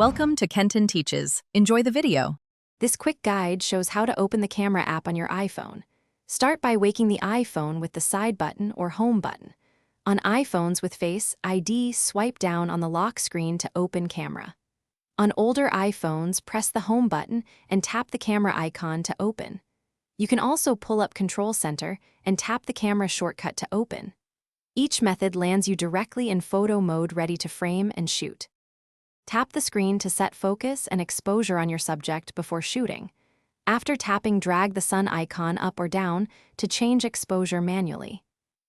Welcome to Kenton Teaches. Enjoy the video. This quick guide shows how to open the camera app on your iPhone. Start by waking the iPhone with the side button or home button. On iPhones with Face ID, swipe down on the lock screen to open camera. On older iPhones, press the home button and tap the camera icon to open. You can also pull up Control Center and tap the camera shortcut to open. Each method lands you directly in photo mode, ready to frame and shoot. Tap the screen to set focus and exposure on your subject before shooting. After tapping, drag the sun icon up or down to change exposure manually.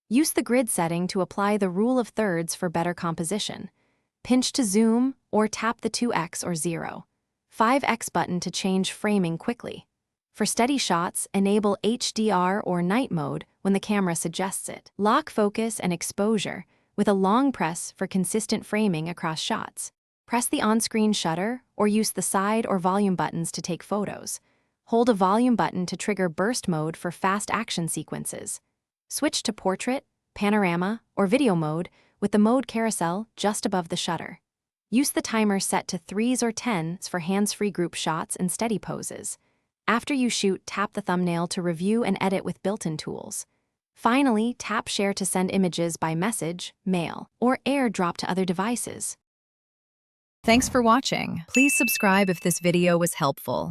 Use the grid setting to apply the rule of thirds for better composition. Pinch to zoom or tap the 2x or 0.5x button to change framing quickly. For steady shots, enable HDR or night mode when the camera suggests it. Lock focus and exposure with a long press for consistent framing across shots. Press the on-screen shutter or use the side or volume buttons to take photos. Hold a volume button to trigger burst mode for fast action sequences. Switch to portrait, panorama, or video mode with the mode carousel just above the shutter. Use the timer set to 3s or 10s for hands-free group shots and steady poses. After you shoot, tap the thumbnail to review and edit with built-in tools. Finally, tap Share to send images by message, mail, or AirDrop to other devices. Thanks for watching. Please subscribe if this video was helpful.